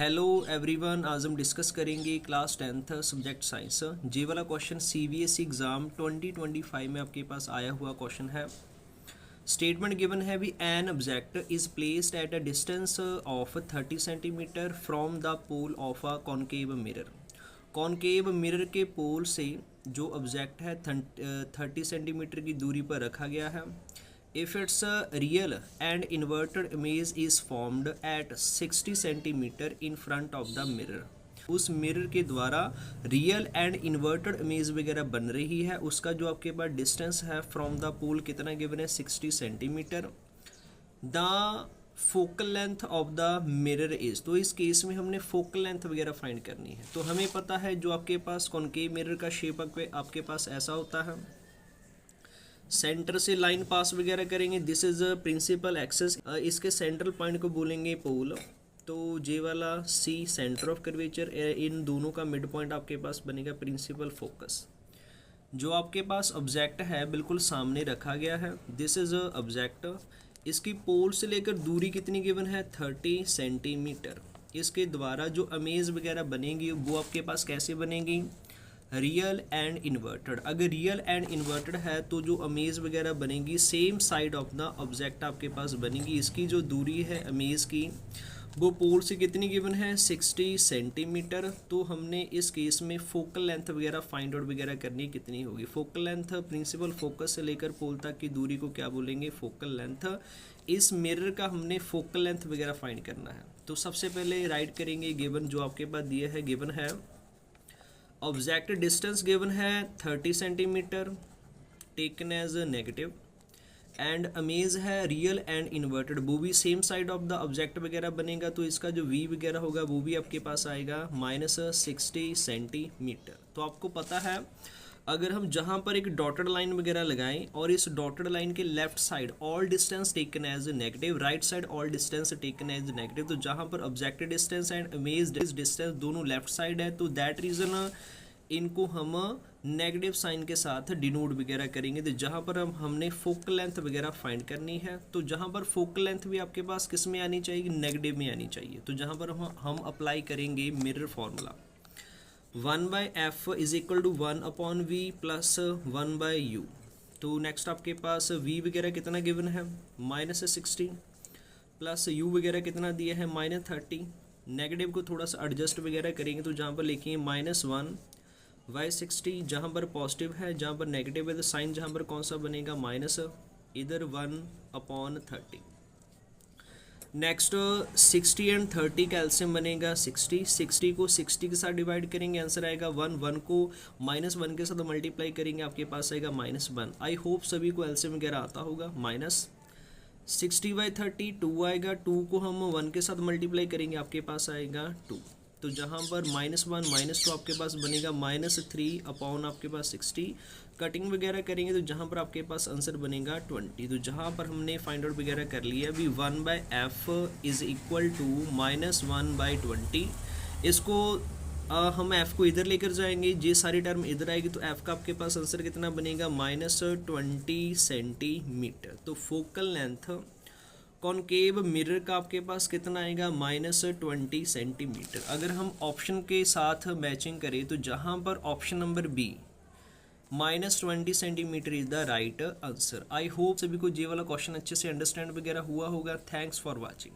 Hello everyone, आज हम discuss करेंगे क्लास 10th सब्जेक्ट साइंस। जे वाला क्वेश्चन सीबीएसई एग्ज़ाम 2025 में आपके पास आया हुआ क्वेश्चन है। स्टेटमेंट गिवन है भी an object is placed at a distance of 30 centimetre from the pole of a concave mirror. Concave mirror के पोल से जो ऑब्जेक्ट है 30 सेंटीमीटर की दूरी पर रखा गया है। If its real and inverted image is formed at 60 centimeter in front of the mirror, उस मिरर के द्वारा रियल एंड इन्वर्टेड इमेज वगैरह बन रही है, उसका जो आपके पास डिस्टेंस है फ्रॉम द पोल कितना गिवन है 60 centimetre. The focal length of the mirror is, तो इस केस में हमने फोकल लेंथ वगैरह फाइंड करनी है। तो हमें पता है जो आपके पास कॉनकेव मिरर का शेप आपके पास ऐसा होता है, सेंटर से लाइन पास वगैरह करेंगे, दिस इज प्रिंसिपल एक्सेस, इसके सेंट्रल पॉइंट को बोलेंगे पोल। तो जे वाला सी सेंटर ऑफ कर्वेचर, इन दोनों का मिड पॉइंट आपके पास बनेगा प्रिंसिपल फोकस। जो आपके पास ऑब्जेक्ट है बिल्कुल सामने रखा गया है, दिस इज ऑब्जेक्ट। इसकी पोल से लेकर दूरी कितनी गिवन है 30 सेंटीमीटर। इसके द्वारा जो इमेज वगैरह बनेगी वो आपके पास कैसे बनेगी, रियल एंड इन्वर्टेड। अगर रियल एंड इन्वर्टेड है तो जो इमेज वगैरह बनेगी same side of the object आपके पास बनेगी। इसकी जो दूरी है इमेज की वो पोल से कितनी गिवन है 60 सेंटीमीटर। तो हमने इस केस में फोकल लेंथ वगैरह फाइंड आउट वगैरह करनी कितनी होगी। फोकल लेंथ प्रिंसिपल फोकस से लेकर पोल तक की दूरी को क्या बोलेंगे, फोकल लेंथ। इस मिरर का हमने फोकल लेंथ वगैरह फाइंड करना है। तो सबसे पहले राइट करेंगे गिवन जो आपके पास दिया है, गिवन है ऑब्जेक्ट डिस्टेंस गिवन है 30 centimetre taken as negative, and image है रियल एंड इन्वर्टेड, वो भी same side of the object वगैरह बनेगा। तो इसका जो वी वगैरह होगा वो भी आपके पास आएगा -60 सेंटीमीटर। तो आपको पता है अगर हम जहाँ पर एक डॉटेड लाइन वगैरह लगाएं और इस डॉटेड लाइन के left side all distance taken as negative, right side all distance taken as negative, तो जहाँ पर object distance and image distance दोनों लेफ्ट साइड है, तो दैट रीजन इनको हम नेगेटिव साइन के साथ डिनोट वगैरह करेंगे। तो जहाँ पर हमने फोकल लेंथ वगैरह फाइंड करनी है, तो जहाँ पर फोकल लेंथ भी आपके पास किस में आनी चाहिए, नेगेटिव में आनी चाहिए। तो जहाँ पर हम अप्लाई करेंगे mirror formula 1/f is equal to 1/v plus 1/u। तो नेक्स्ट आपके पास v वगैरह कितना गिवन है -60 प्लस u वगैरह कितना दिया है -30। नेगेटिव को थोड़ा सा एडजस्ट वगैरह करेंगे, तो जहाँ पर लिखेंगे -1/60, जहाँ पर पॉजिटिव है जहाँ पर नेगेटिव है तो साइन जहाँ पर कौन सा बनेगा माइनस, इधर 1/30। नेक्स्ट 60 एंड 30 का एलसीएम बनेगा 60 को 60 के साथ डिवाइड करेंगे, आंसर आएगा 1 को -1 के साथ मल्टीप्लाई करेंगे, आपके पास आएगा -1। आई होप सभी को एलसीएम वगैरह आता होगा। -60/30 2 आएगा, 2 को हम 1 के साथ मल्टीप्लाई करेंगे, आपके पास आएगा 2। तो जहाँ पर -1 -2 आपके पास बनेगा -3 अपॉन आपके पास 60। कटिंग वगैरह करेंगे तो जहाँ पर आपके पास आंसर बनेगा 20। तो जहाँ पर हमने फाइंड आउट वगैरह कर लिया अभी 1/f इज इक्वल टू -1/20। इसको हम f को इधर लेकर जाएंगे, ये सारी टर्म इधर आएगी, तो f का आपके पास आंसर कितना बनेगा -20 सेंटीमीटर। तो फोकल लेंथ कॉनकेव मिरर का आपके पास कितना आएगा -20 सेंटीमीटर। अगर हम ऑप्शन के साथ मैचिंग करें तो जहाँ पर option number B -20 centimetre is the right answer. I hope सभी को ये वाला क्वेश्चन अच्छे से अंडरस्टैंड वगैरह हुआ होगा। Thanks for watching.